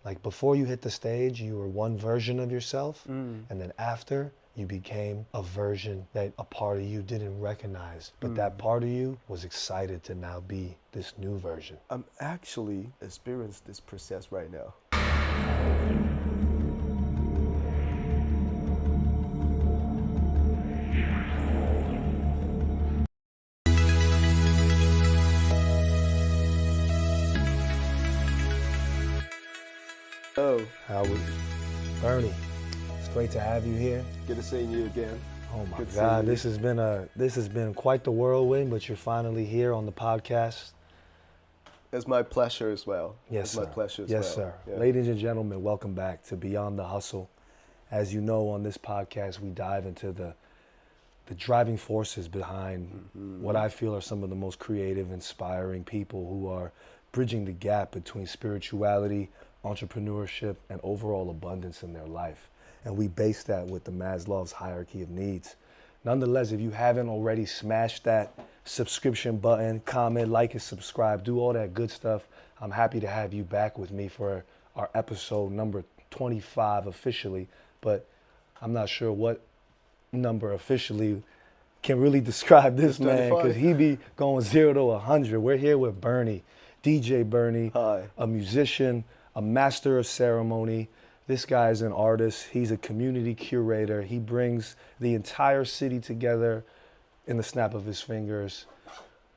Like before you hit the stage, you were one version of yourself, and then after, you became a version that a part of you didn't recognize, but that part of you was excited to now be this new version. I'm actually experiencing this process right now. Oh, Bernie, it's great to have you here. good to see you again. Oh my Good God, seeing you. this has been quite the whirlwind, but you're finally here on the podcast. It's my pleasure as well. Yes, it's sir. my pleasure as yes, well. sir. Yeah. Ladies and gentlemen, welcome back to Beyond the Hustle. As you know, on this podcast, we dive into the driving forces behind what I feel are some of the most creative, inspiring people who are bridging the gap between spirituality, entrepreneurship, and overall abundance in their life. And we base that with the Maslow's hierarchy of needs. Nonetheless, if you haven't already, smash that subscription button, comment, like, and subscribe, do all that good stuff. I'm happy to have you back with me for our episode number 25 officially, but I'm not sure what number officially can really describe this man, because he be going 0 to 100. We're here with Bernie, DJ Bernie. Hi. A musician, a master of ceremony. This guy is an artist. He's a community curator. He brings the entire city together in the snap of his fingers.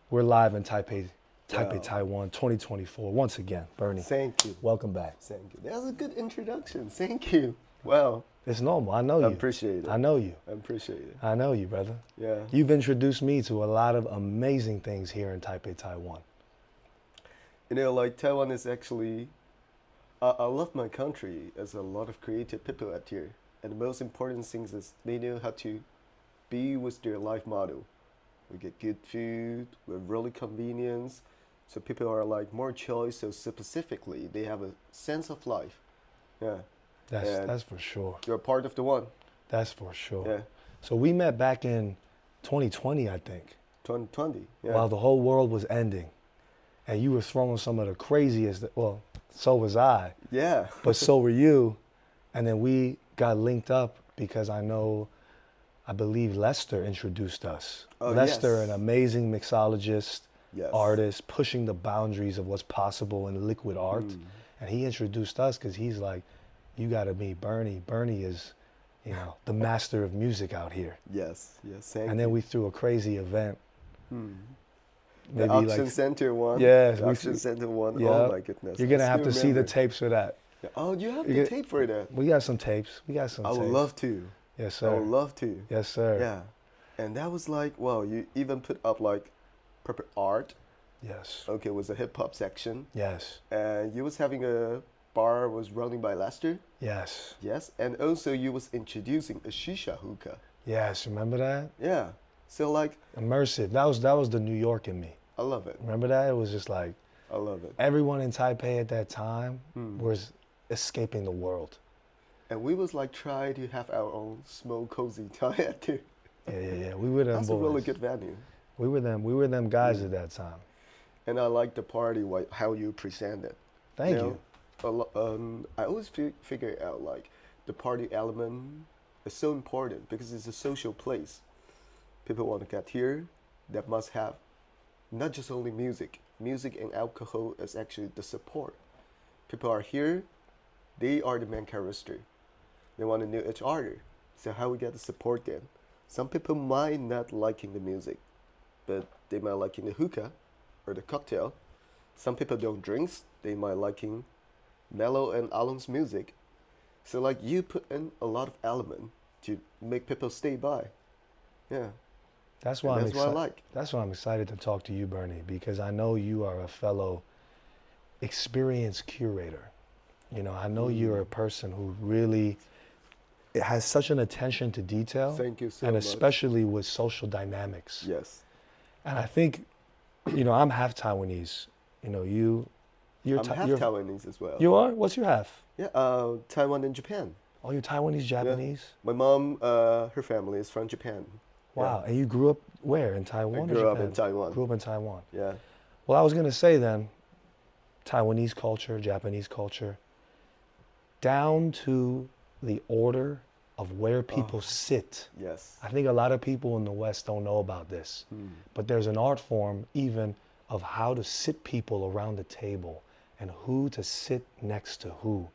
We're live in Taipei, Taiwan, 2024. Once again, Bernie. Thank you. Welcome back. Thank you. That was a good introduction. Thank you. Wow. It's normal. I know you. I appreciate it. I know you. I appreciate it. I know you, brother. Yeah. You've introduced me to a lot of amazing things here in Taipei, Taiwan. You know, like Taiwan is actually, I love my country. There's a lot of creative people out here. And the most important thing is they know how to be with their life model. We get good food, we're really convenience. So people are like more choice, so specifically they have a sense of life. Yeah. That's for sure. You're part of the one. That's for sure. Yeah. So we met back in 2020, I think. 2020. Yeah. While the whole world was ending. And you were throwing some of the craziest, well, so was I, Yeah. but so were you. And then we got linked up because I believe Lester introduced us. Oh, Lester, yes. an amazing mixologist, Yes. artist, pushing the boundaries of what's possible in liquid art. And he introduced us because he's like, you got to meet Bernie. Bernie is, you know, the master of music out here. Yes. Yes. Thank And then we threw a crazy event. The auction center one. Yeah, The auction center one. Yeah. Oh my goodness. You're gonna I have still to see the remember. tapes for that. Yeah. Oh, you have You the get- tape for that. We got some tapes. We got some I tapes. would love to. Yes, I sir. would love to. Yes, sir. Yeah. And that was like, wow, you even put up like proper art. Yes. Okay, it was a hip hop section. Yes. And you was having a bar was running by Lester. Yes. Yes. And also you was introducing a shisha hookah. Yes. Remember that? Yeah. So like, Immersive. That was the New York in me. I love it. Remember that? It was just like I love it. everyone in Taipei at that time was escaping the world. And we was like try to have our own small cozy time too. Yeah. We were them That's boys. a really good venue. We were them guys at that time. And I like the party, how you present it. Thank know, you. I always figure out like the party element is so important because it's a social place. People want to get here, that must have not just only music. Music and alcohol is actually the support. People are here, they are the main character. They want to know each other. So how we get to support them? Some people might not liking the music, but they might liking the hookah or the cocktail. Some people don't drink, they might liking Mellow and Alon's music. So like you put in a lot of element to make people stay by. Yeah. That's why That's what I like. That's why I'm excited to talk to you, Bernie, because I know you are a fellow experienced curator. You know, I know you're a person who really has such an attention to detail. Thank you so and much. especially with social dynamics. Yes. And I think, you know, I'm half Taiwanese. You know, you're I'm half Taiwanese as well. You are? What's your half? Yeah, Taiwan and Japan. Oh, you're Taiwanese, Japanese? My mom, her family is from Japan. Wow. And you grew up where? In Taiwan I or grew up Japan? in Taiwan. Grew up in Taiwan. Yeah. Well, I was going to say then, Taiwanese culture, Japanese culture, down to the order of where people sit. Yes. I think a lot of people in the West don't know about this, but there's an art form even of how to sit people around the table and who to sit next to who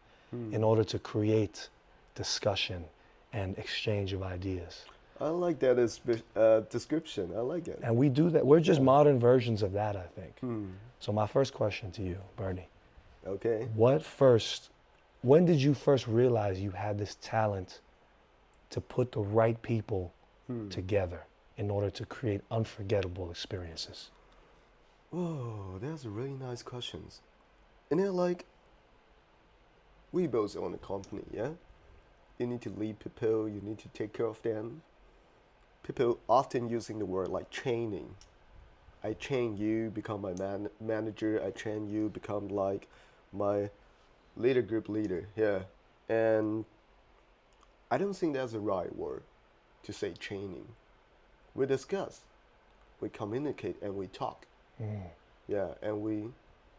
in order to create discussion and exchange of ideas. I like that as description. I like it. And we do that. We're just modern versions of that, I think. Hmm. So my first question to you, Bernie, Okay. when did you first realize you had this talent to put the right people together in order to create unforgettable experiences? Oh, that's a really nice questions. And then like, we both own a company, yeah? You need to lead people, you need to take care of them. People often using the word like training. I train you, become my manager. I train you, become like my group leader, yeah. And I don't think that's the right word to say training. We discuss, we communicate, and we talk. Yeah, and we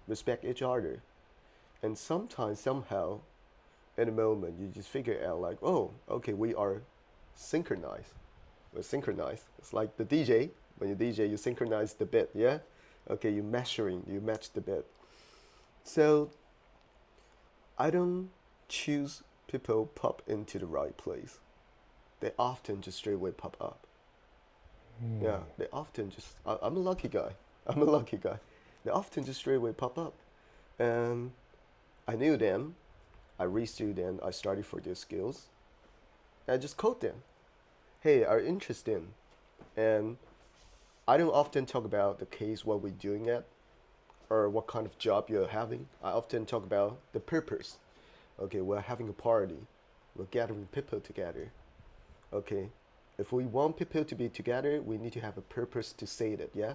respect each other. And sometimes, somehow, in a moment, you just figure out like, oh, okay, we are synchronized. We're synchronized. It's like the DJ. When you DJ, you synchronize the beat, yeah? Okay, you match the beat. So, I don't choose people pop into the right place. They often just straight away pop up. Yeah, they often just, I'm a lucky guy. I'm a lucky guy. They often just straight away pop up. And I knew them. I researched them. I studied for their skills. And I just called them. Hey, are you interested? And I don't often talk about the case, what we're doing at, or what kind of job you're having. I often talk about the purpose. Okay, we're having a party. We're gathering people together. Okay, if we want people to be together, we need to have a purpose to say that, yeah?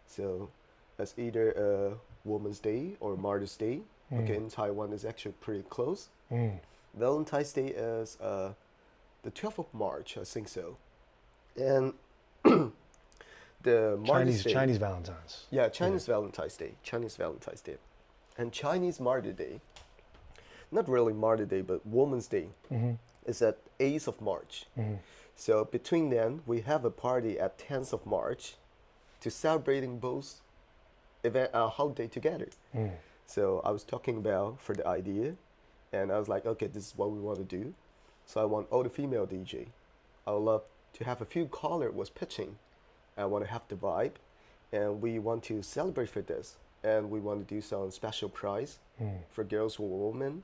So, it's either a Women's Day or Mother's Day. Okay, in Taiwan is actually pretty close. Valentine's Day is the 12th of March, I think so. And the Mother's Day. Chinese Valentine's. Yeah, Chinese Valentine's Day. Chinese Valentine's Day. And Chinese Mother Day. Not really Mother Day, but Women's Day. Is at 8th of March. So between then, we have a party at 10th of March to celebrating both holiday together. So I was talking about for the idea, and I was like, okay, this is what we want to do. So I want all the female DJ. I would love to have a few caller was pitching. I want to have the vibe, and we want to celebrate for this, and we want to do some special prize for girls or women,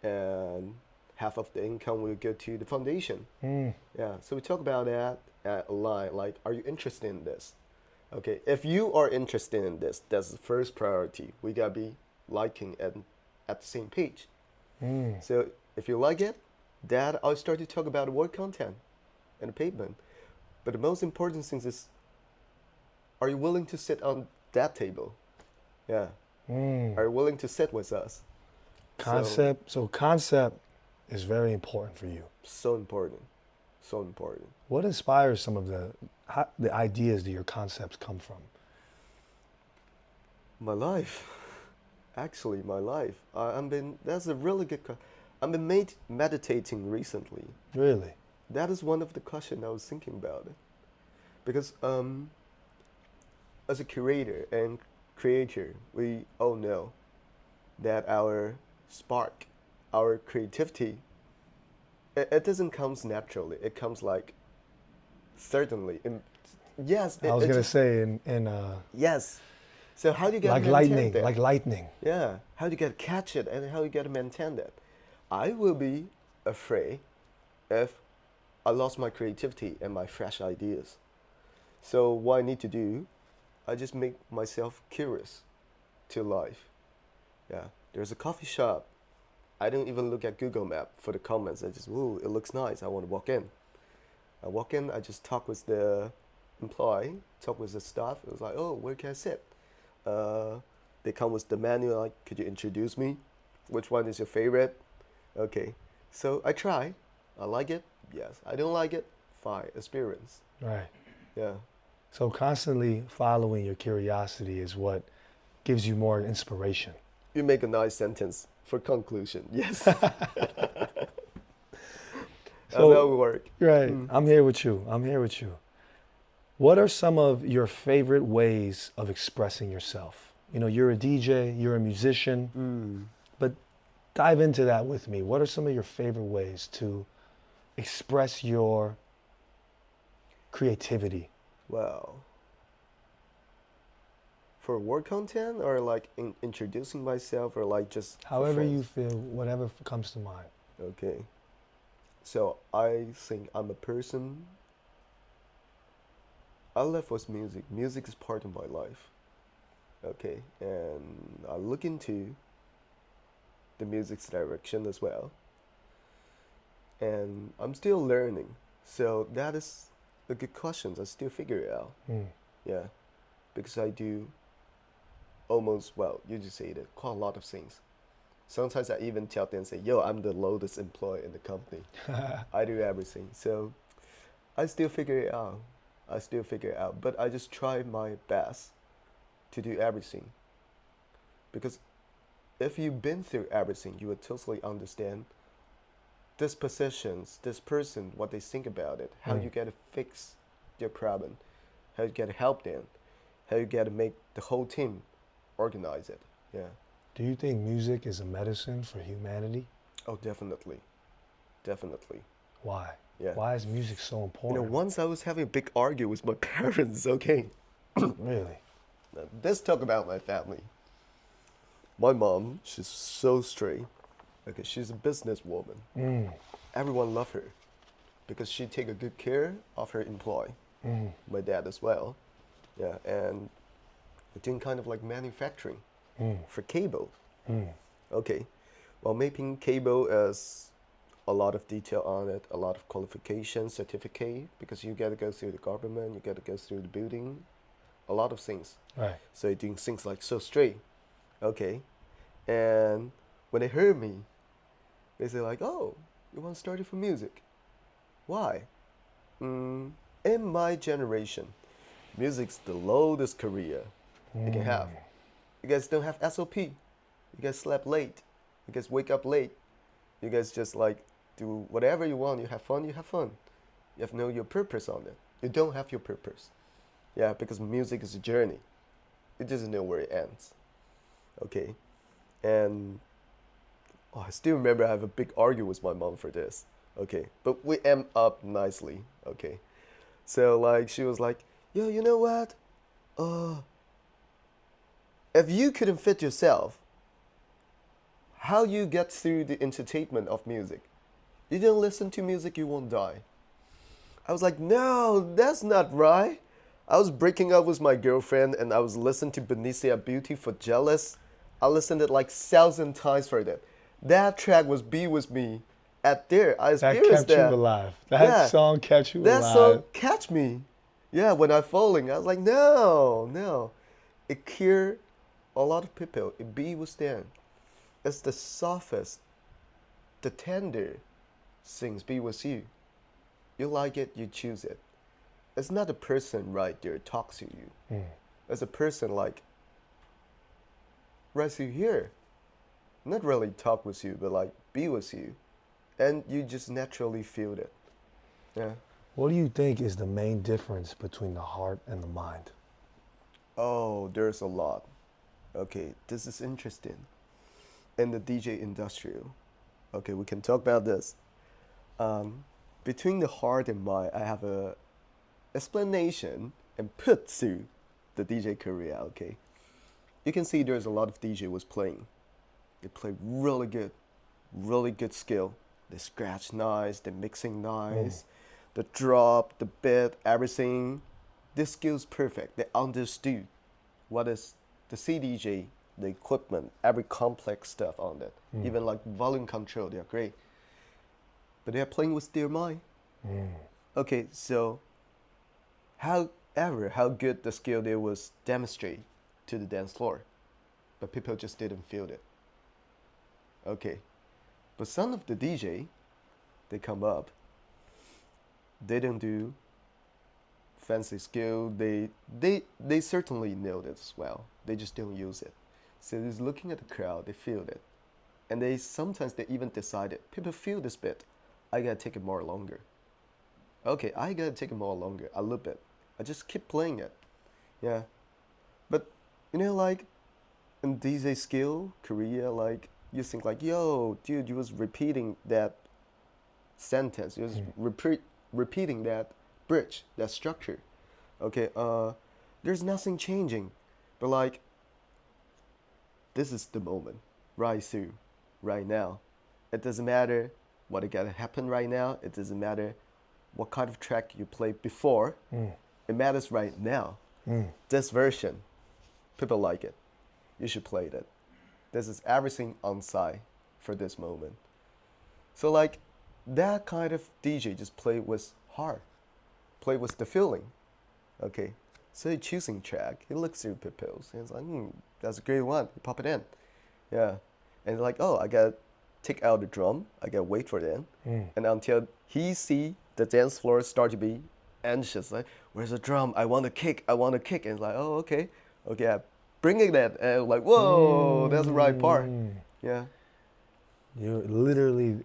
and half of the income will go to the foundation. Yeah, so we talk about that at a line, like, are you interested in this? Okay, if you are interested in this, that's the first priority. We gotta be liking and at the same page. So if you like it, then I'll start to talk about the work content and the payment. But the most important thing is, are you willing to sit on that table? Yeah. Are you willing to sit with us? So concept is very important for you. So important. So important. What inspires some of the ideas that your concepts come from? My life. Actually, my life. That's a really good question. I've been meditating recently. Really? That is one of the questions I was thinking about. Because as a curator and creator, we all know that our spark, our creativity, it doesn't come naturally. It comes like certainly. Yes. I was gonna say yes. So how do you get like lightning, that? Like lightning. Yeah. How do you get catch it and how do you get to maintain that? I will be afraid if I lost my creativity and my fresh ideas. So what I need to do, I just make myself curious to life. Yeah. There's a coffee shop. I don't even look at Google Map for the comments. I just, ooh, it looks nice. I want to walk in. I walk in, I just talk with the employee, talk with the staff. It was like, oh, where can I sit? They come with the menu, like, could you introduce me? Which one is your favorite? Okay. So I try. I like it. Yes. I don't like it. Fine. Experience. Right. Yeah. So constantly following your curiosity is what gives you more inspiration. You make a nice sentence. For conclusion, yes. So, that would work. right, I'm here with you. I'm here with you. What are some of your favorite ways of expressing yourself? You know, you're a DJ, you're a musician, but dive into that with me. What are some of your favorite ways to express your creativity? Well, for work content or like introducing myself or like just for However you friends? feel, whatever comes to mind. Okay. So I think I'm a person. I live with music. Music is part of my life. Okay, and I look into the music's direction as well. And I'm still learning. So that is a good question. I still figure it out. Mm. Yeah, because I do almost, well, you just say it, quite a lot of things. Sometimes I even tell them, say, yo, I'm the lowest employee in the company. I do everything. So I still figure it out. I still figure it out. But I just try my best to do everything. Because if you've been through everything, you would totally understand this positions, this person, what they think about it, how you gotta fix their problem, how you gotta help them, how you gotta make the whole team organize it. Yeah. Do you think music is a medicine for humanity? Oh, definitely. Definitely. Why? Yeah. Why is music so You know, important? once I was having a big argue with my parents, okay? Really? Now, let's talk about my family. My mom, she's so straight. Okay, she's a businesswoman. Mm. Everyone love her because she take a good care of her employee. Mm. My dad as well. Yeah, and we're doing kind of like manufacturing for cable. Mm. Okay, well, making cable is a lot of detail on it, a lot of qualification, certificate, because you got to go through the government, you got to go through the building, a lot of things. Right. So you're doing things like so straight. Okay, and when they heard me, they say like, oh, you want to start it for music? Why? In my generation, music's the lowest career you can have. You guys don't have SOP. You guys slept late. You guys wake up late. You guys just like do whatever you want. You have fun, you have fun. You have no your purpose on it. You don't have your purpose. Yeah, because music is a journey. It doesn't know where it ends. Okay. And I still remember I have a big argument with my mom for this. Okay. But we end up nicely. Okay. So like she was like, yo, you know what? If you couldn't fit yourself, how you get through the entertainment of music? You didn't listen to music, you won't die. I was like, no, that's not right. I was breaking up with my girlfriend and I was listening to Benicia Beauty for Jealous. I listened it like 1,000 times for that. That track was Be With Me at there. I That experienced kept that. you alive. That Yeah. song kept you That alive. song catch me. Yeah, when I'm falling, I was like, no, no. It cured a lot of people. It be with them. It's the softest, the tender things be with you. You like it, you choose it. It's not a person right there talks to you. It's a person like right through here. Not really talk with you, but like be with you. And you just naturally feel it. Yeah. What do you think is the main difference between the heart and the mind? Oh, there's a lot. Okay, this is interesting. In the DJ industrial. Okay, we can talk about this. Between the heart and mind, I have a explanation and put through the DJ career. Okay, you can see there's a lot of DJ was playing. They play really good skill. They scratch nice, they mixing nice, the drop, the beat, everything. This skill's perfect. They understood what is the CDJ, the equipment, every complex stuff on it. Even like volume control, they're great. But they're playing with their mind. Okay, so how good the skill there was demonstrate to the dance floor, but people just didn't feel it. Okay, but some of the DJ, they come up, they don't do fancy skill. They certainly know it as well. They just don't use it. So just looking at the crowd, they feel it, And they sometimes they even decided, people feel this bit, I gotta take it more longer. Okay, I gotta take it more longer, a little bit. I just keep playing it. Yeah. But you know, like in DJ skill, Korea, like you think like, yo, dude, you was repeating that sentence. You was repeating that bridge, that structure. Okay, there's nothing changing. But like this is the moment, right through, right now. It doesn't matter what gotta happen right now. It doesn't matter what kind of track you played before. It matters right now. This version, people like it. You should play it. This is everything on site for this moment. So like that kind of DJ just play with heart, play with the feeling. Okay, so you're choosing track. He looks through pupils. And it's like, that's a great one. You pop it in. Yeah, and like, oh, I gotta take out the drum. I gotta wait for them, and until he see the dance floor start to be anxious, like, where's the drum? I want to kick. I want to kick. And it's like, oh, okay, I bring it in. And like, whoa, that's the right part. Yeah. You're literally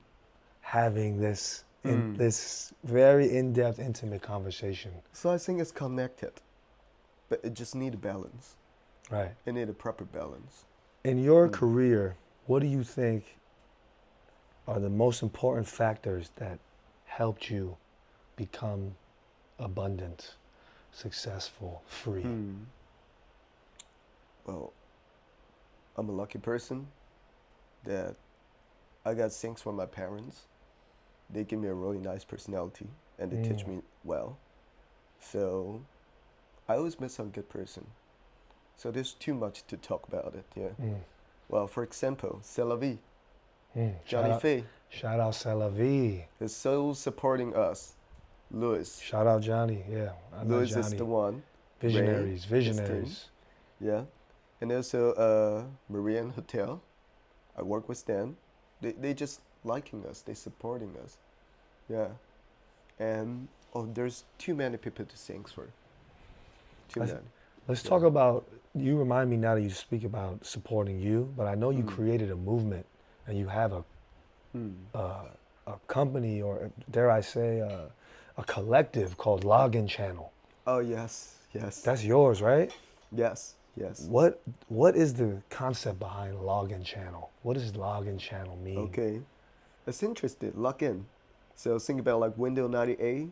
having this this very in-depth, intimate conversation. So I think it's connected, but it just need a balance. Right. It need a proper balance. In your career, what do you think are the most important factors that helped you become abundant, successful, free? Well, I'm a lucky person that I got things from my parents. They give me a really nice personality and they teach me well. So I always met some good person. So there's too much to talk about it, yeah. Well, for example, C'est la vie. Johnny Faye Shout out C'est la vie. is so supporting us. Louis. Shout out Johnny, yeah. I know Louis Johnny. is the one. Visionaries, Ray, his visionaries. team. Yeah. And also Marian Hotel. I work with them. They just liking us. They supporting us. Yeah. And there's too many people to thank for. Too many. Let's talk about, you remind me now that you speak about supporting you, but I know you created a movement and you have a company, or dare I say, a collective called Login Channel. Oh, yes, yes. That's yours, right? Yes, yes. What is the concept behind Login Channel? What does Login Channel mean? Okay. It's interesting. Log in. So think about like Windows 98,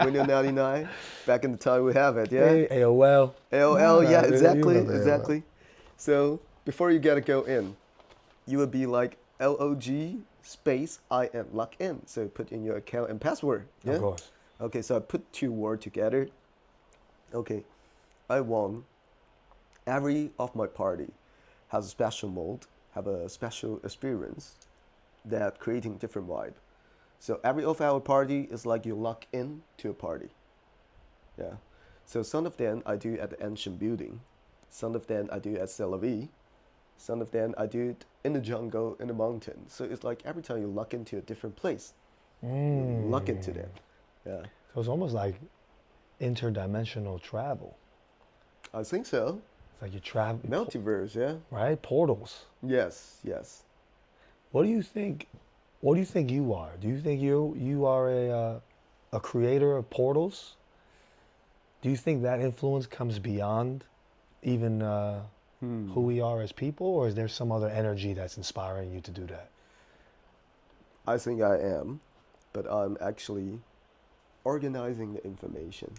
Windows 99. Back in the time we have it, yeah? Hey, AOL. AOL, yeah, exactly, you remember exactly. So before you gotta go in, you would be like LOG space IN, log in. So put in your account and password. Yeah? Of course. Okay, so I put two words together. Okay, I want every of my party has a special mode, have a special experience that creating different vibe. So every of our party is like you log in to a party. Yeah. So some of them I do at the ancient building. Some of them I do at C'est la vie. Some of them I do it in the jungle, in the mountain. So it's like every time you log into a different place, you log into them. Yeah. So it's almost like interdimensional travel. I think so. It's like you travel. Multiverse, yeah. Right? Portals. Yes, yes. What do you think? What do you think you are? Do you think you are a creator of portals? Do you think that influence comes beyond even who we are as people, or is there some other energy that's inspiring you to do that? I think I am, but I'm actually organizing the information.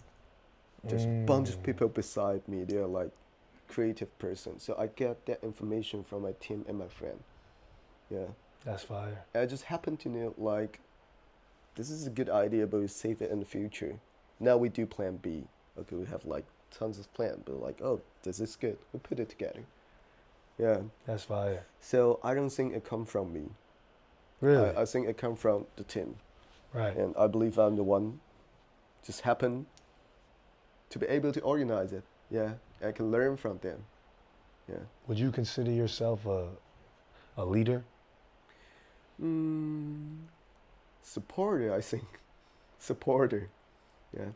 There's a bunch of people beside me. They're like creative person. So I get that information from my team and my friend. Yeah. That's fire. I just happen to know like this is a good idea, but we save it in the future. Now we do plan B. Okay, we have like tons of plan, but like, oh, this is good. We put it together. Yeah. That's fire. So I don't think it come from me. Really? I think it come from the team. Right. And I believe I'm the one just happen to be able to organize it. Yeah. I can learn from them. Yeah. Would you consider yourself a leader? Supporter, I think. Supporter. Yeah.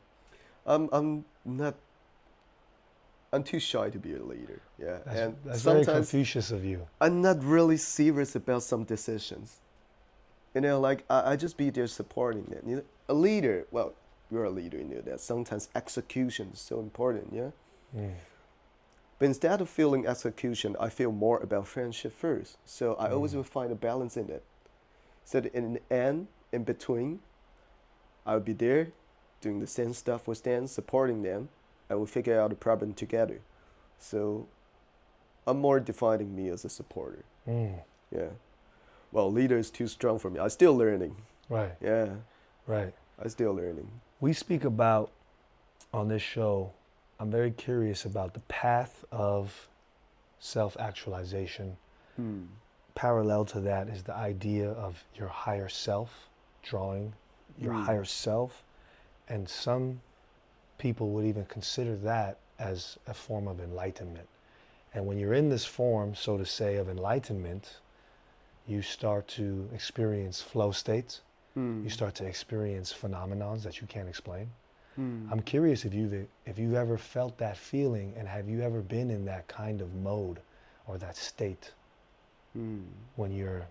I'm not I'm too shy to be a leader. Yeah, and That's very sometimes Confucius of you. I'm not really serious about some decisions. You know, like I just be there supporting it. You know, a leader. Well, you're a leader. You know that sometimes execution is so important. Yeah. Mm. But instead of feeling execution, I feel more about friendship first. So I always will find a balance in it. So that in the end, in between, I will be there, doing the same stuff with them, supporting them, and we'll figure out the problem together. So I'm more defining me as a supporter. Mm. Yeah. Well, leader is too strong for me. I'm still learning. Right. Yeah. Right. I'm still learning. We speak about on this show, I'm very curious about the path of self-actualization. Parallel to that is the idea of your higher self, drawing your higher self. And some people would even consider that as a form of enlightenment. And when you're in this form, so to say, of enlightenment, you start to experience flow states. You start to experience phenomenons that you can't explain. I'm curious if you've ever felt that feeling, and have you ever been in that kind of mode or that state when you're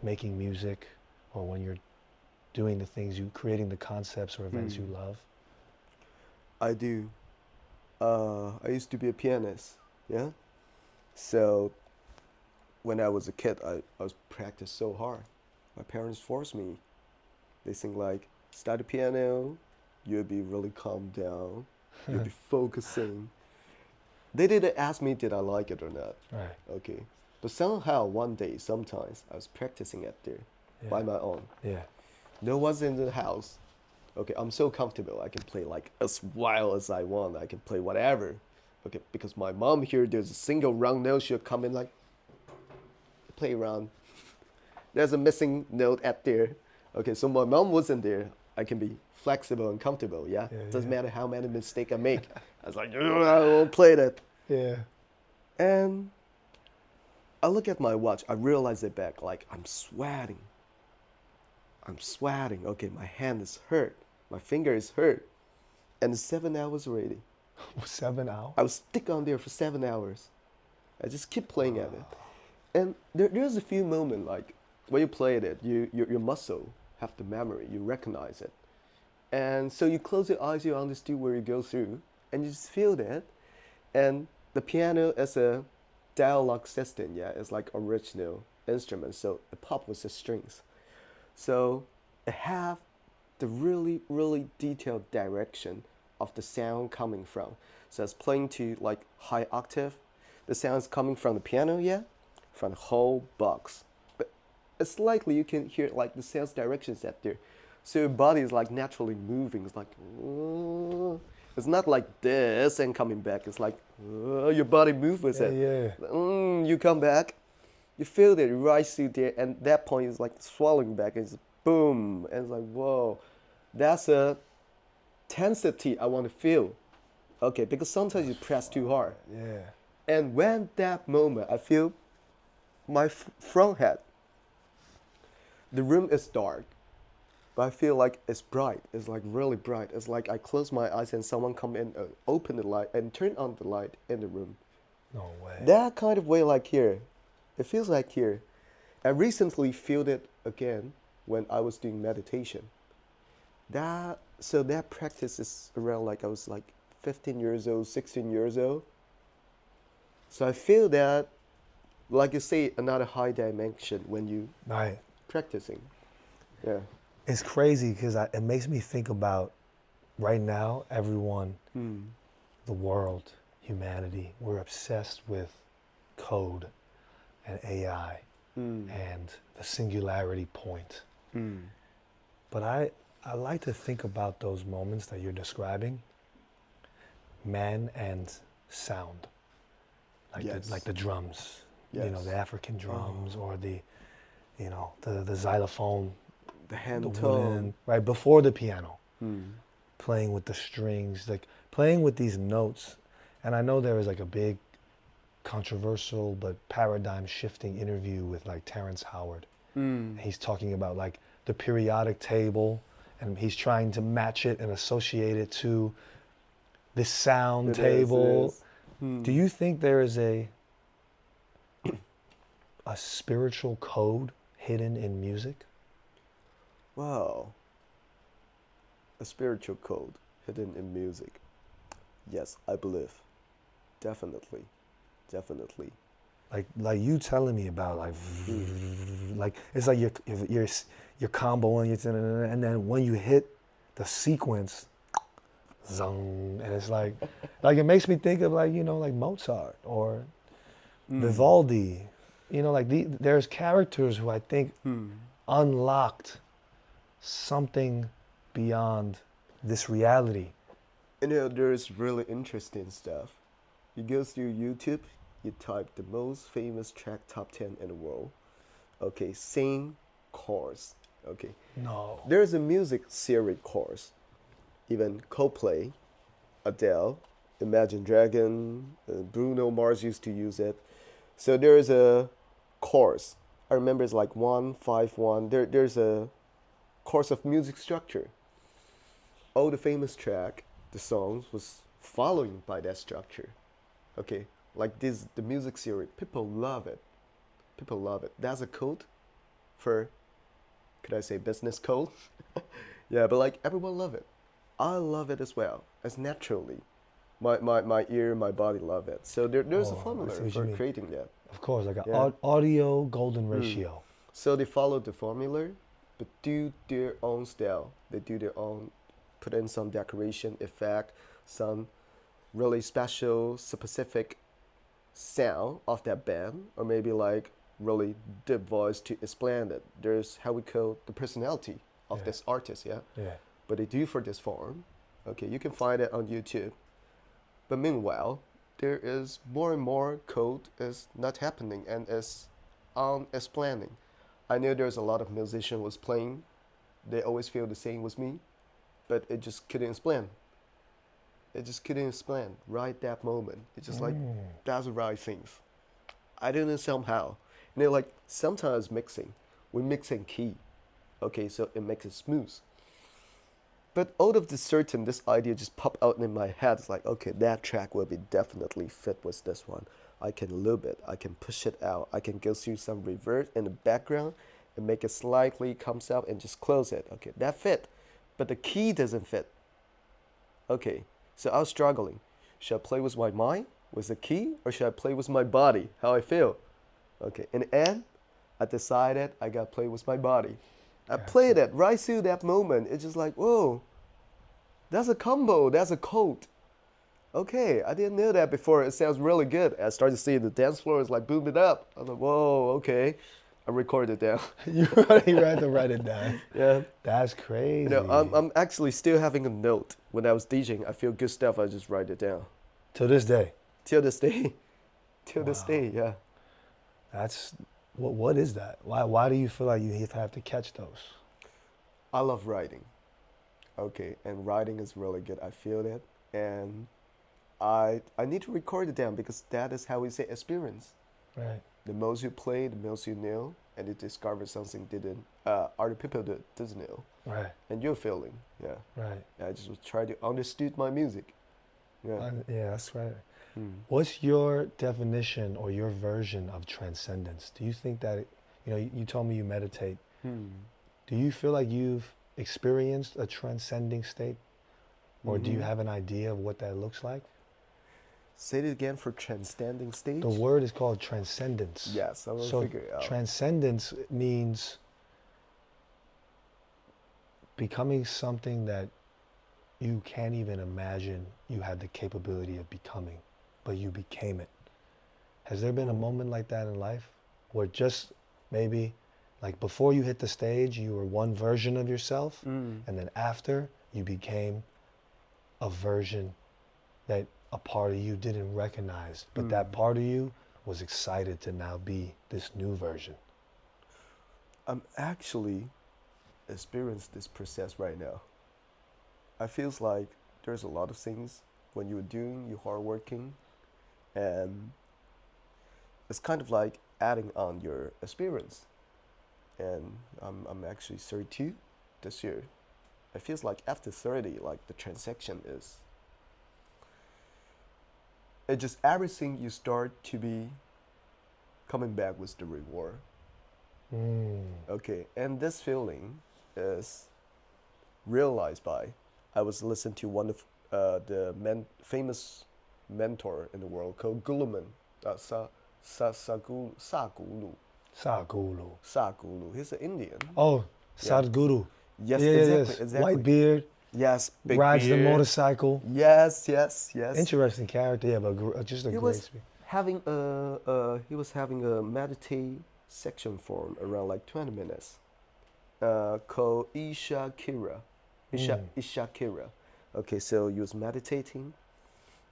making music or when you're doing the things creating the concepts or events you love? I do. I used to be a pianist. Yeah. So when I was a kid, I was practiced so hard. My parents forced me. They think like, start the piano, you'll be really calm down, you'll be focusing. They didn't ask me did I like it or not. Right. Okay. But somehow one day, sometimes, I was practicing at there by my own. Yeah. No one's in the house. Okay, I'm so comfortable. I can play like as wild as I want. I can play whatever. Okay, because my mom here, there's a single wrong note. She'll come in like, play around. There's a missing note at there. Okay, so my mom wasn't there. I can be flexible and comfortable, yeah? Doesn't matter how many mistakes I make. I was like, I won't play that. Yeah. And I look at my watch. I realize it back, like I'm sweating. Okay, my hand is hurt. My finger is hurt. And it's 7 hours already. 7 hours? I was stick on there for 7 hours. I just keep playing at it. And there's a few moments like when you play it, your muscle have the memory, you recognize it. And so you close your eyes, you understand where you go through, and you just feel that. And the piano as a dialogue system, yeah, it's like original instrument, so the pop with the strings. So it have the really, really detailed direction of the sound coming from. So it's playing to like high octave. The sound is coming from the piano, yeah, from the whole box. But it's likely you can hear like the sound's directions at there. So your body is like naturally moving. It's like, it's not like this and coming back. It's like, your body moves with it. Yeah. You come back, you feel that you rise through there, and that point is like swelling back. It's boom, and it's like, whoa, that's a tensity I want to feel. Okay, because sometimes you press too hard. Yeah. And when that moment, I feel my front head, the room is dark, but I feel like it's bright. It's like really bright. It's like I close my eyes and someone come in, open the light and turn on the light in the room. No way. That kind of way, like here. It feels like here. I recently felt it again when I was doing meditation. So that practice is around like I was like 15 years old, 16 years old. So I feel that, like you say, another high dimension when you Right. practicing. Yeah. It's crazy because it makes me think about right now, everyone, the world, humanity, we're obsessed with code and AI and the singularity point. But I like to think about those moments that you're describing, man and sound, like the drums, you know, the African drums or the xylophone, The hand the tone. wooden, right before the piano, playing with the strings, like playing with these notes. And I know there was like a big controversial but paradigm shifting interview with like Terrence Howard. He's talking about like the periodic table, and he's trying to match it and associate it to this sound table. Do you think there is a spiritual code hidden in music? Wow, a spiritual code hidden in music. Yes, I believe. Definitely. Definitely. Like you telling me about like it's like you're comboing and then when you hit the sequence, zong, and it's like it makes me think of like like Mozart or Vivaldi, like there's characters who I think unlocked something beyond this reality. There's really interesting stuff. You go through YouTube, you type the most famous track top 10 in the world. Okay, sing chorus. Okay, No. there's a music series chorus. Even Coldplay, Adele, Imagine Dragon, Bruno Mars used to use it. So there's a chorus. I remember it's like 151. There's a course of music structure. All the famous track, the songs was following by that structure. Okay, like this, the music series, people love it. People love it. That's a code for, could I say business code? Yeah, but like everyone love it. I love it as well, as naturally. My ear, my body love it. So there's a Oh, I formula see what you for mean. creating that. Of course, like an Yeah. audio golden ratio. So they follow the formula, but do their own style. They do their own, put in some decoration effect, some really special, specific sound of that band, or maybe like really deep voice to explain it. There's how we call the personality of Yeah. this artist, yeah. Yeah. But they do for this form. Okay, you can find it on YouTube. But meanwhile, there is more and more code is not happening and is unexplaining. I know there's a lot of musicians was playing. They always feel the same with me, but it just couldn't explain. It just couldn't explain right that moment. It's just like that's the right things. I don't know somehow. Like sometimes mixing, we mix in key. Okay, so it makes it smooth. But out of the certain, this idea just popped out in my head. It's like, okay, that track will be definitely fit with this one. I can loop it. I can push it out. I can go through some reverse in the background and make it slightly comes out and just close it. Okay, that fit. But the key doesn't fit. Okay, so I was struggling. Should I play with my mind, with the key, or should I play with my body, how I feel? Okay, in the end, I decided I got to play with my body. I played it right through that moment. It's just like, whoa, that's a combo, that's a code. Okay, I didn't know that before. It sounds really good. I started seeing the dance floor is like booming up. I was like, whoa, okay. I recorded it down. You had to write it down. Yeah. That's crazy. I'm actually still having a note. When I was DJing, I feel good stuff, I just write it down. To this day. Till this day. Till this day, yeah. That's what is that? Why do you feel like you have to catch those? I love writing. Okay, and writing is really good. I feel that. And I need to record it down because that is how we say experience. Right. The most you play, the most you know, and you discover something didn't other people doesn't know. Right. And you're feeling, yeah. Right. I just would try to understand my music. Yeah. Yeah, that's right. What's your definition or your version of transcendence? Do you think that, you told me you meditate. Do you feel like you've experienced a transcending state? Or do you have an idea of what that looks like? Say it again for transcending stage. The word is called transcendence. Yes, I will So figure it out. transcendence means becoming something that you can't even imagine you had the capability of becoming, but you became it. Has there been a moment like that in life where just maybe like before you hit the stage, you were one version of yourself, and then after you became a version that a part of you didn't recognize, but that part of you was excited to now be this new version? I'm actually experiencing this process right now. I feels like there's a lot of things when you're doing, you're hardworking, and it's kind of like adding on your experience. And I'm actually 32 this year. It feels like after 30, like the transaction is It just everything you start to be coming back with the reward. Okay, and this feeling is realized by I was listening to one of the famous mentor in the world called Guluman, Sagulu. Saguru. Sagulu. He's an Indian. Oh, Yeah. Sadhguru. Yes, Yeah, exactly, yes. exactly. White beard, Yes, big rides the beard. motorcycle. Yes, yes, yes. Interesting character, yeah, but just a He great was speaker. having a meditate section form around like 20 minutes, called Isha Kira. Isha Kira. Okay, so you was meditating,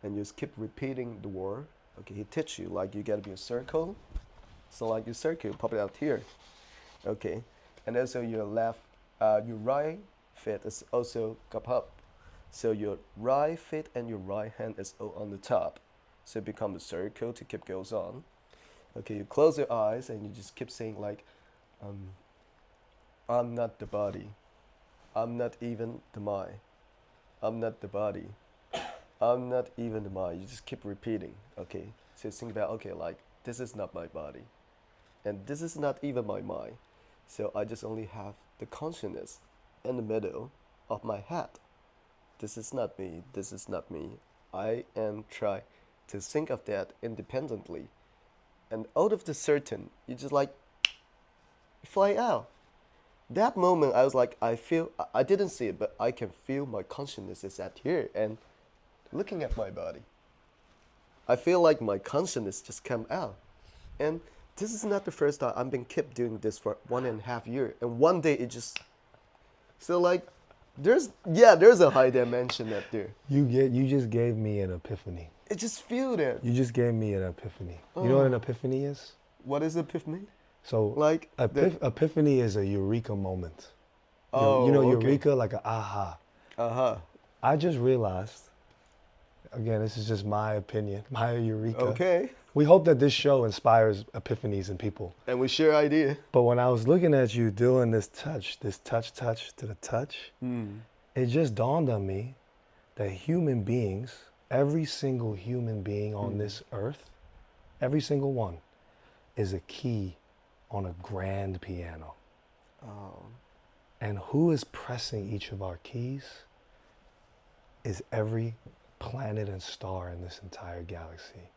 and you just keep repeating the word. Okay, he teach you like you gotta be a circle. So like your circle, pop it out here. Okay, and also your your right foot is also up. So your right foot and your right hand is all on the top. So it becomes a circle to keep goes on. Okay, you close your eyes and you just keep saying like, I'm not the body. I'm not even the mind. I'm not the body. I'm not even the mind. You just keep repeating. Okay, so think about, okay, like this is not my body. And this is not even my mind. So I just only have the consciousness in the middle of my head. This is not me. This is not me. I am trying to think of that independently. And out of the certain, you just like fly out. That moment, I was like, I didn't see it, but I can feel my consciousness is at here and looking at my body. I feel like my consciousness just come out. And this is not the first time I've been kept doing this for 1.5 years. And one day it just, so like, there's a high dimension up there. You just gave me an epiphany. It just feel that. You just gave me an epiphany. You know what an epiphany is? What is epiphany? So Like epiphany is a eureka moment. Oh, you know okay. eureka, like a aha. Uh-huh. I just realized, again, this is just my opinion, my eureka. Okay. We hope that this show inspires epiphanies in people. And we share idea. But when I was looking at you doing this touch to the touch, it just dawned on me that human beings, every single human being on this earth, every single one, is a key on a grand piano. Oh. And who is pressing each of our keys is every planet and star in this entire galaxy.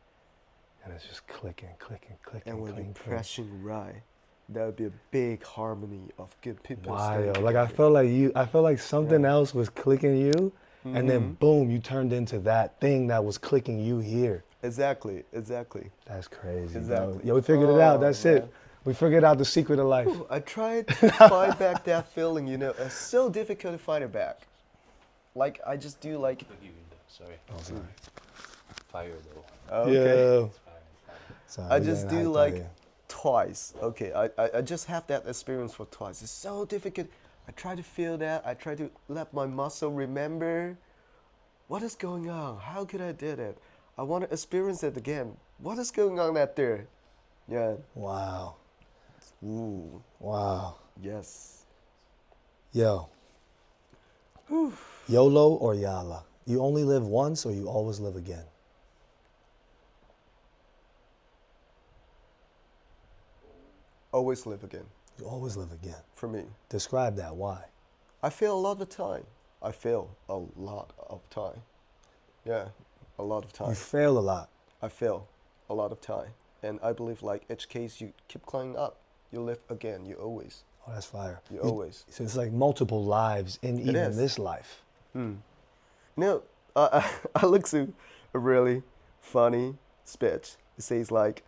And it's just clicking, clicking, clicking, And when clicking, you're clicking. pressing right, that would be a big harmony of good people. Wow, staying like I together. felt like something Yeah. else was clicking you, and then boom, you turned into that thing that was clicking you here. Exactly, exactly. That's crazy, Exactly. bro. Yo, we figured it out. Oh, That's man. it. We figured out the secret of life. I tried to find back that feeling, you know. It's so difficult to find it back. Like, I just do like... Sorry. Oh, sorry. Fire though. Okay. Yeah. Sorry, I we just getting do hyped out like here. twice. Okay, I just have that experience for twice. It's so difficult. I try to feel that. I try to let my muscle remember what is going on. How could I did it? I want to experience it again. What is going on out there? Yeah. Wow. Ooh. Wow. Yes. Yo. YOLO or YALA? You only live once or you always live again? Always live again. You always live again. For me, Describe that. Why? I feel a lot of time. I feel a lot of time. Yeah, a lot of You time. fail a lot. I feel a lot of time. And I believe like each case you keep climbing up, you live again, you always. Oh, that's fire. You always. So it's like multiple lives in even is. this life. No, I looked to a really funny speech. It says like,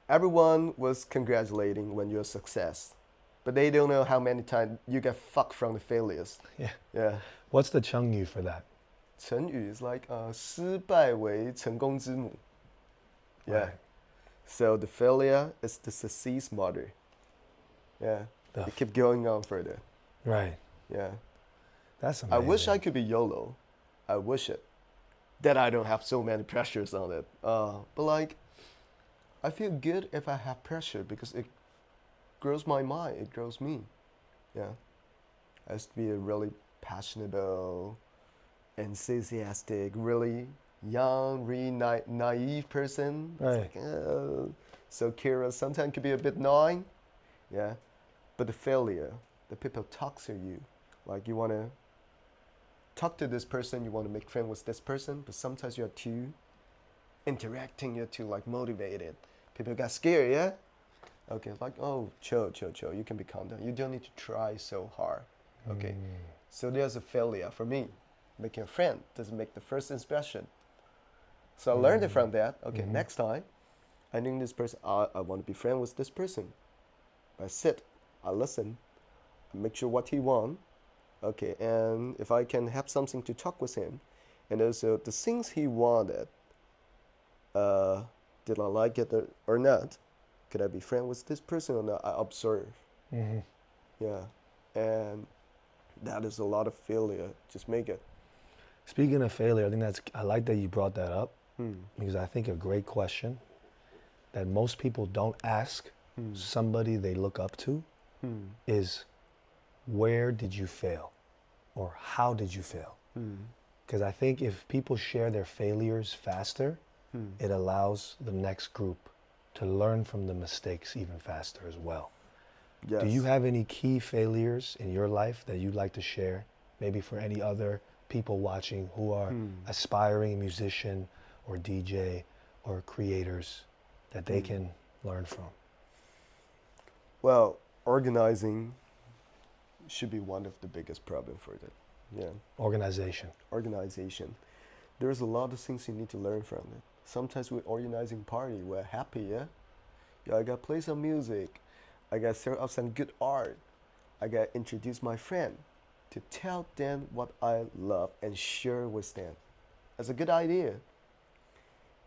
everyone was congratulating when you're a success, but they don't know how many times you get fucked from the failures. Yeah. Yeah. What's the Chengyu for that? 成语 is like 失败为成功之母. Yeah. Right. So the failure is the success mother. Yeah. The You keep going on further. Right. Yeah. That's I amazing. wish I could be YOLO. I wish it. That I don't have so many pressures on it. But like, I feel good if I have pressure because it grows my mind. It grows me. Yeah. I used to be a really passionate, enthusiastic, really young, really naive person. Right. It's like, oh, so curious. Sometimes could be a bit annoying. Yeah. But the failure, the people talk to you. Like you want to talk to this person, you want to make friends with this person, but sometimes you're too interacting, you're too like motivated. People got scared, yeah? Okay, like, oh, chill, chill, chill. You can be calm down. You don't need to try so hard. Okay. So there's a failure for me. Making a friend doesn't make the first impression. So I learned it from that. Okay, next time I knew this person, I want to be friends with this person. I sit, I listen, I make sure what he wants. Okay, and if I can have something to talk with him, and also the things he wanted, did I like it or not? Could I be friends with this person or not? I observe. Yeah, and that is a lot of failure. Just make it. Speaking of failure, I like that you brought that up because I think a great question that most people don't ask somebody they look up to is, where did you fail? Or how did you fail? Because I think if people share their failures faster, it allows the next group to learn from the mistakes even faster as well. Yes. Do you have any key failures in your life that you'd like to share, maybe for any other people watching who are aspiring musician or DJ or creators that they can learn from? Well, organizing should be one of the biggest problem for that. Yeah. Organization. There's a lot of things you need to learn from it. Sometimes we're organizing party, we're happy, yeah? Yeah, I gotta play some music. I gotta throw up some good art. I gotta introduce my friend to tell them what I love and share with them. That's a good idea.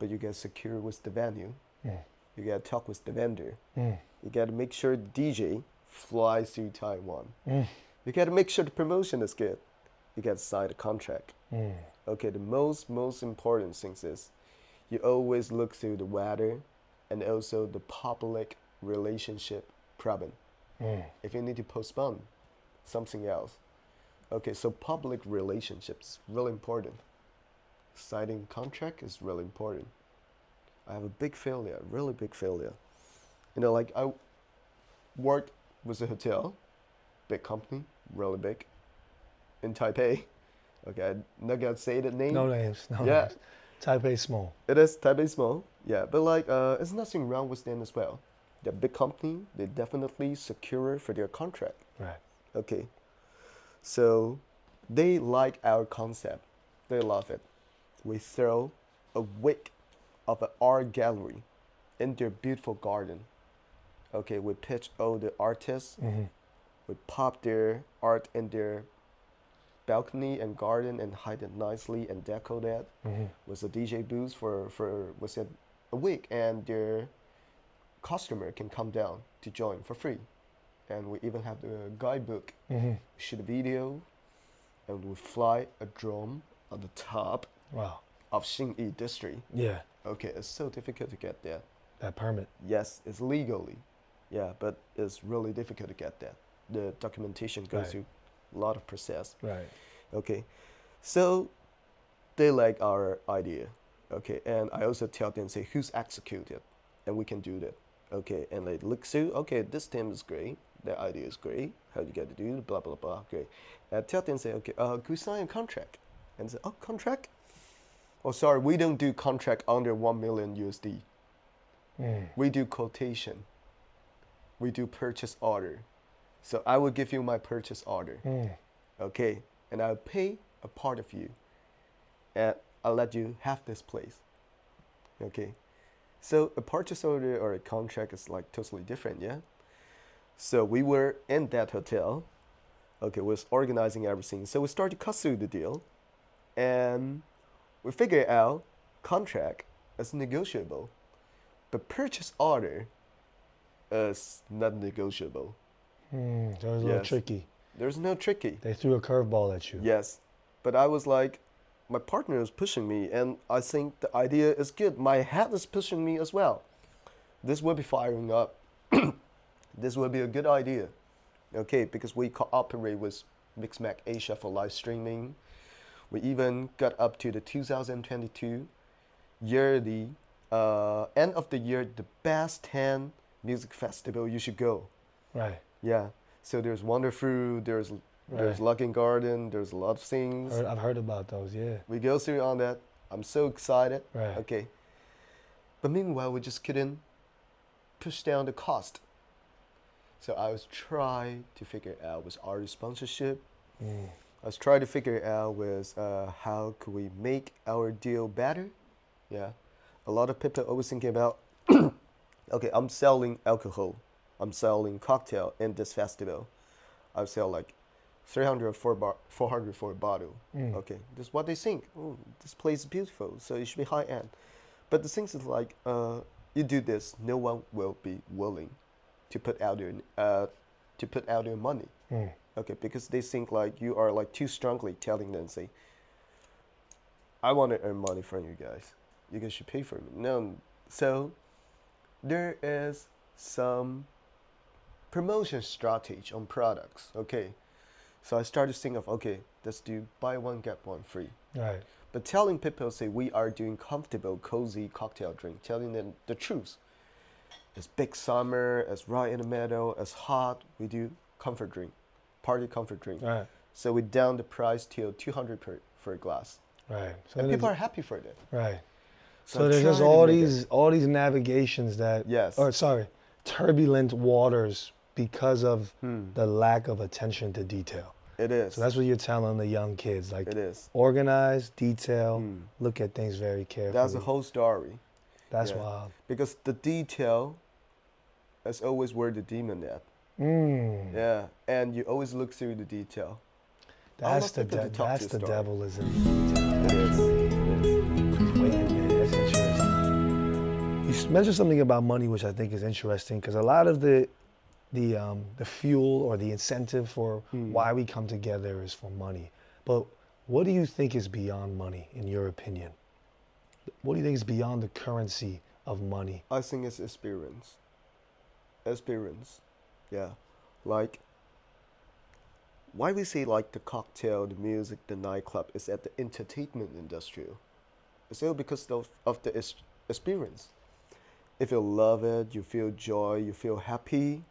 But you gotta secure with the venue. You gotta talk with the vendor. You gotta make sure the DJ flies to Taiwan. You gotta make sure the promotion is good. You gotta sign a contract. Okay, the most important thing is you always look through the weather and also the public relationship problem. If you need to postpone something else. Okay, so public relationships really important. Signing contract is really important. I have a big failure, really big failure. You know, like I worked with a hotel, big company, really big, in Taipei. Okay, I'm not gonna say the name. No names. Yeah. Names. Taipei small. It is Taipei small, yeah, but like, there's nothing wrong with them as well. They're big company, they definitely secure for their contract. Right. Okay, so they like our concept, they love it. We throw a week of an art gallery in their beautiful garden. Okay, we pitch all the artists, we pop their art in their balcony and garden and hide it nicely and deco that with a DJ booth for was it a week, and their customer can come down to join for free. And we even have the guidebook, shoot a video, and we fly a drone on the top Wow. of Shanghai district. Yeah. Okay, it's so difficult to get that. That permit. Yes, it's legally, yeah, but it's really difficult to get that. The documentation goes Right. through a lot of process. Right. Okay, so they like our idea. Okay, and I also tell them, say, who's executed, and we can do that. Okay, and they look through, okay, this team is great, their idea is great, how you get to do it, blah, blah, blah, great. And I tell them, say, okay, could we sign a contract? And say, oh, contract? Oh, sorry, we don't do contract under 1 million USD. We do quotation. We do purchase order. So I will give you my purchase order. Okay, and I'll pay a part of you. And I'll let you have this place. Okay, so a purchase order or a contract is like totally different, yeah? So we were in that hotel. Okay, we was organizing everything. So we started to cut through the deal. And we figured out contract is negotiable. But purchase order is not negotiable. So it was a little Yes. tricky. There's no tricky. They threw a curveball at you. Yes, but I was like, my partner is pushing me, and I think the idea is good. My head is pushing me as well. This will be firing up. This will be a good idea. Okay, because we cooperate with Mixmac Asia for live streaming. We even got up to the 2022 yearly, end of the year, the best 10 music festival you should go. Right. Yeah. So there's Wonderfruit, there's Right. Luckin Garden, there's a lot of things. I've heard about those. Yeah. We go through on that. I'm so excited. Right. Okay. But meanwhile, we just couldn't push down the cost. So I was trying to figure out with artist sponsorship. I was trying to figure out with how could we make our deal better. Yeah. A lot of people always thinking about, okay, I'm selling alcohol. I'm selling cocktail in this festival. I sell like 300 or 400 for a bottle. Okay, this is what they think. Oh, this place is beautiful, so it should be high end. But the thing is like, you do this, no one will be willing to put out their money. Okay, because they think like you are like too strongly telling them, say, I want to earn money from you guys. You guys should pay for me. No, so there is some promotion strategy on products. Okay, so I started to think of, okay, let's do buy one get one free. Right. But telling people, say, we are doing comfortable, cozy cocktail drink, telling them the truth. It's big summer, it's right in the middle, it's hot, we do comfort drink, party comfort drink. Right. So we down the price till 200 for a glass. Right. So And people are happy for that. right. So So I there's just try to all make these navigations that Yes. or sorry, turbulent waters because of the lack of attention to detail. It is. So that's what you're telling the young kids, like It is. organize, detail, look at things very carefully. That's the whole story. That's yeah. wild. Because the detail is always where the demon at. Yeah, and you always look through the detail. That's the people to talk that's to the story. devil is in the detail. It is. It is. Wait a minute, that's interesting. You mentioned something about money, which I think is interesting, because a lot of the fuel or the incentive for why we come together is for money. But what do you think is beyond money, in your opinion? What do you think is beyond the currency of money? I think it's experience. Experience. Yeah. Like, why we say like the cocktail, the music, the nightclub is at the entertainment industry. It's all because of the experience. If you love it, you feel joy, you feel happy.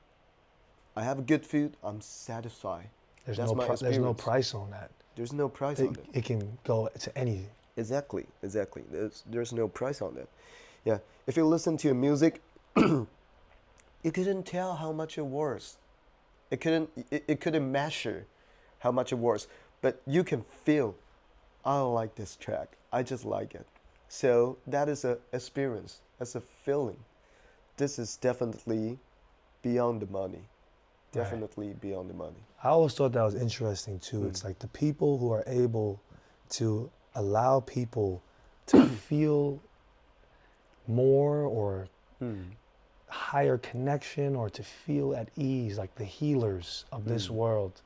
I have good food, I'm satisfied. There's That's my there's no experience. price on that. There's no price on it. It can go to anything. Exactly. There's no price on that. Yeah. If you listen to your music, you couldn't tell how much it was. It couldn't measure how much it was. But you can feel, I like this track. I just like it. So that is an experience. That's a feeling. This is definitely beyond the money. Definitely beyond the money. I always thought that was interesting too. It's like the people who are able to allow people to feel more or higher connection or to feel at ease, like the healers of this world.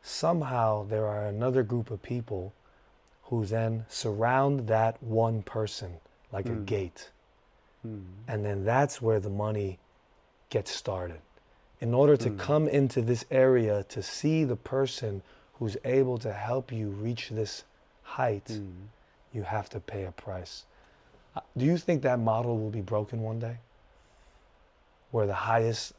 Somehow there are another group of people who then surround that one person like a gate. And then that's where the money gets started. In order to come into this area to see the person who's able to help you reach this height, you have to pay a price. Do you think that model will be broken one day? Where the highest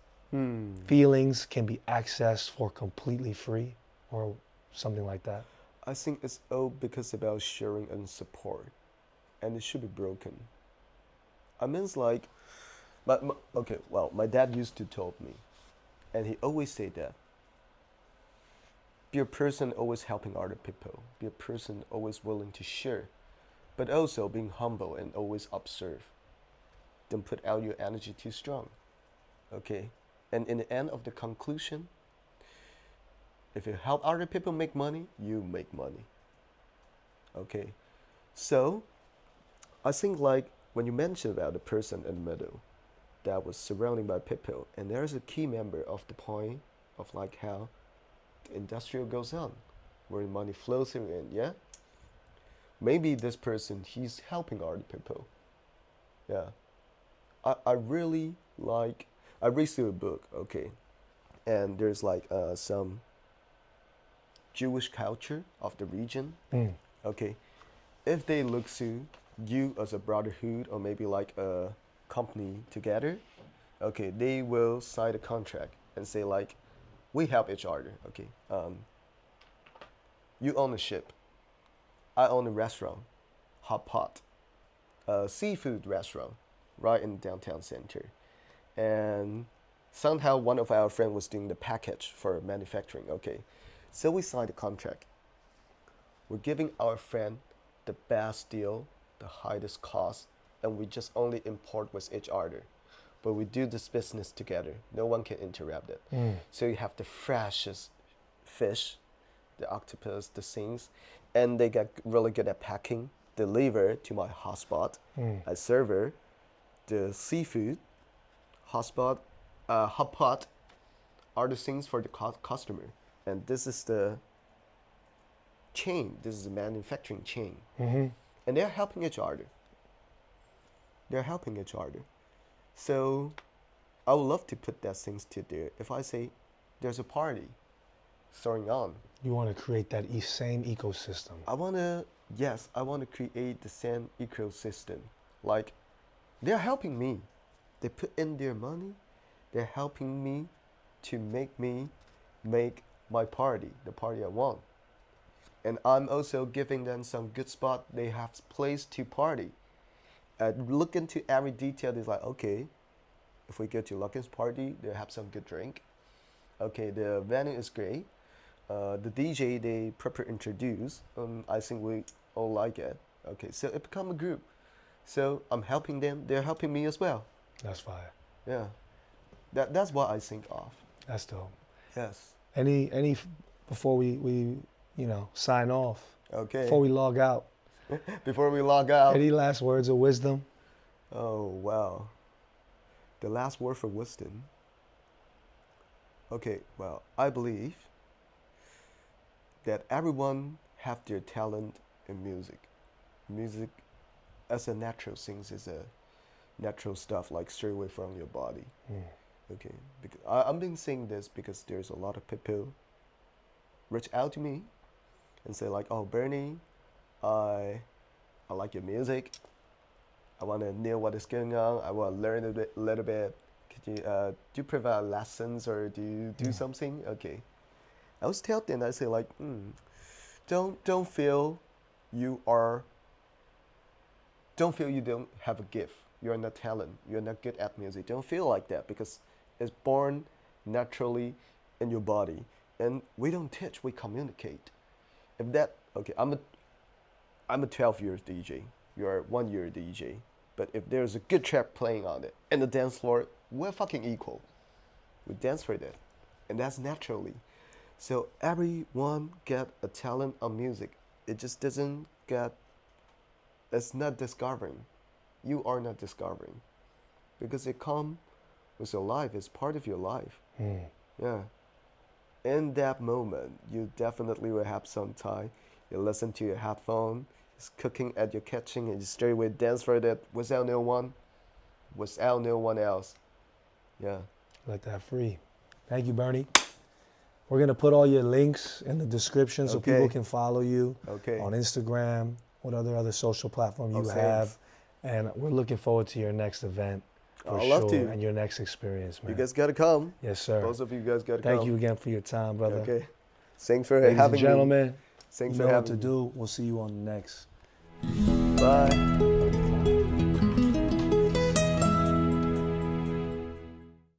feelings can be accessed for completely free or something like that? I think it's all because about sharing and support. And it should be broken. I mean, it's like, my dad used to tell me, and he always say that, be a person always helping other people. Be a person always willing to share, but also being humble and always observe. Don't put out your energy too strong. Okay? And in the end of the conclusion, if you help other people make money, you make money. Okay? So, I think like when you mentioned about the person in the middle that was surrounded by people, and there's a key member of the point of like how the industrial goes on, where money flows through in, yeah? Maybe this person, he's helping other people. Yeah. I really like, I read through a book, okay, and there's like some Jewish culture of the region. Okay, if they look to you as a brotherhood or maybe like a company together, okay, they will sign a contract and say like, we help each other. Okay, you own a ship, I own a restaurant, hot pot, a seafood restaurant, right in downtown center, and somehow one of our friends was doing the package for manufacturing. Okay, so we signed a contract. We're giving our friend the best deal, the highest cost, and we just only import with each other. But we do this business together. No one can interrupt it. So you have the freshest fish, the octopus, the things, and they get really good at packing, deliver to my hotspot. I serve the seafood, hotspot, hot pot are the things for the customer. And this is the chain. This is a manufacturing chain. And they're helping each other. They're helping each other. So I would love to put that things to there. If I say there's a party starting on, You want to create that same ecosystem. I want to create the same ecosystem. Like, they're helping me. They put in their money. They're helping me to make my party, the party I want. And I'm also giving them some good spot. They have place to party. Look into every detail. It's like, okay, if we go to Luckin's party, they have some good drink. Okay, the venue is great. The DJ they proper introduce. I think we all like it. Okay, so it become a group. So I'm helping them. They're helping me as well. That's fire. Yeah, that's what I think of. That's dope. Yes. Any before we sign off. Okay. Before we log out. Before we log out. Any last words of wisdom? Oh wow. The last word for wisdom. Okay, well, I believe that everyone have their talent in music. Music as a natural thing is a natural stuff like straight away from your body. Okay, because I've been saying this because there's a lot of people reach out to me and say like, oh Bernie, I like your music. I want to know what is going on. I want to learn a little bit. Could you do you provide lessons or do you do something? Okay, I was telling them, I say like, don't feel you don't have a gift. You're not talent. You're not good at music. Don't feel like that because it's born naturally in your body, and we don't teach. We communicate. If that okay, I'm a 12-year DJ. You're a 1-year DJ. But if there's a good track playing on it in the dance floor, we're fucking equal. We dance for that, and that's naturally. So everyone get a talent on music. It just doesn't get. It's not discovering. You are not discovering, because it comes with your life. It's part of your life. Yeah. In that moment, you definitely will have some time. You listen to your headphone. It's cooking at your kitchen, and you straight away dance for that without no one else. Yeah. Let that free. Thank you, Bernie. We're going to put all your links in the description so people can follow you on Instagram, what other social platform you have. And we're looking forward to your next event for I'd sure love to. and your next experience, man. You guys got to come. Yes, sir. Both of you guys got to come. Thank you again for your time, brother. Okay. Thanks for Ladies having and gentlemen, me. Thanks you for know having what to me. do. We'll see you on the next. Bye.